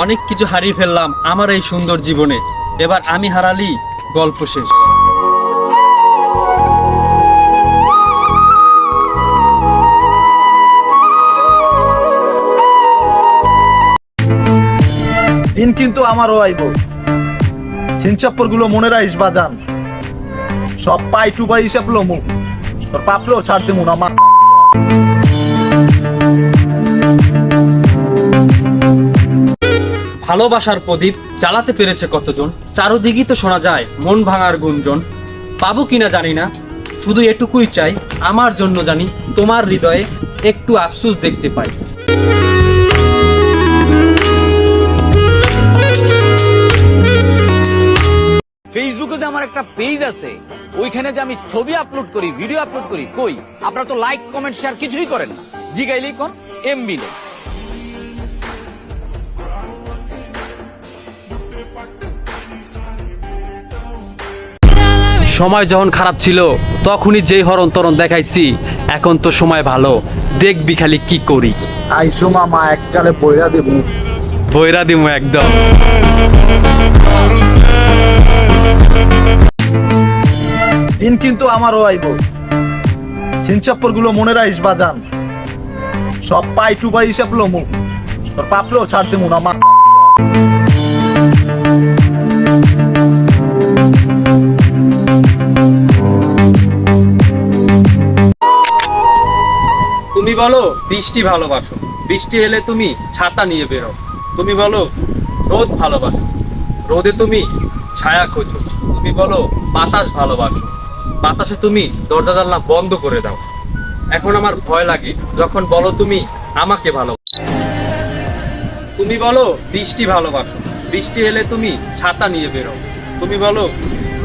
অনেক কিছু হারিয়ে ফেললাম আমার এই সুন্দর জীবনে। এবার আমি হারালি, গল্প শেষ। দিন কিন্তু আমারও আইব। সিনচাপ্পর গুলো মনে রাখিস বাজান। সব পাই টু পাই হিসাব লমু, তোর পাপলেও ছাড় দেবো না মা। ভালোবাসার প্রদীপ জ্বালাতে পেরেছে কতজন, চারদিকই তো শোনা যায় মন ভাঙার গুঞ্জন। পাবো কিনা জানি না, শুধু এটুকুই চাই আমার জন্য জানি তোমার হৃদয়ে একটু আফসোস দেখতে পাই। ফেসবুকে যে আমার একটা পেজ আছে, ওইখানে যে আমি ছবি আপলোড করি, ভিডিও আপলোড করি, কই আপনারা তো লাইক কমেন্ট শেয়ার কিছুই করেন না। জিগাইলেই কোন এমবি নেই। সময় যখন খারাপ ছিল তখনই যেই হরণ তরণ দেখাইছি, এখন তো সময় ভালো, দেখবি খালি কি করি। আইসো মামা, এককালে বইরা দেবো। বইরা দিমু একদম। দিন কিন্তু আমারও আইব। সিনচাপ্পর গুলো মনে রাখিস বাজান। সব পাই টু পাই হিসাব লমু, তোর পাপলেও ছাড় দেবো না মা। তুমি বলো বৃষ্টি ভালোবাসো, বৃষ্টি এলে তুমি ছাতা নিয়ে বেরো। তুমি বলো রোদ ভালোবাসো, রোদে তুমি ছায়া খোঁজো। তুমি বলো বাতাস ভালোবাসো, বাতাসে তুমি দরজা জানলা বন্ধ করে দাও। এখন আমার ভয় লাগে যখন বলো তুমি আমাকে ভালোবাসো। তুমি বলো বৃষ্টি ভালোবাসো, বৃষ্টি এলে তুমি ছাতা নিয়ে বেরো। তুমি বলো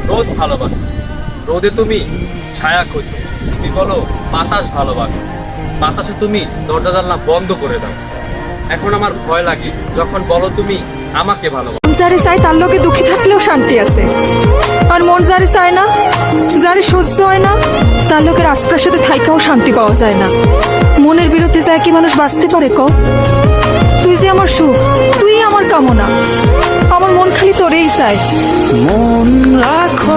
রোদ ভালোবাসো, রোদে তুমি ছায়া খোঁজো। তুমি বলো বাতাস ভালোবাসো, বাতাসে তুমি দরজা জানলা বন্ধ করে দাও। এখন আমার ভয় লাগে যখন বলো তুমি আমাকে ভালোবাসো। যারে চাই তার লোকে দুঃখী থাকলেও শান্তি আছে, আর মন যারে চায় না, যারে সহ্য হয় না, তার লোকের আশপাশে থাইকাও শান্তি পাওয়া যায় না। মনের বিরুদ্ধে যায় কি মানুষ বাঁচতে পারে ক? তুই যে আমার সুখ, তুই আমার কামনা, আমার মন খালি তোরেই চায়। মন রাখো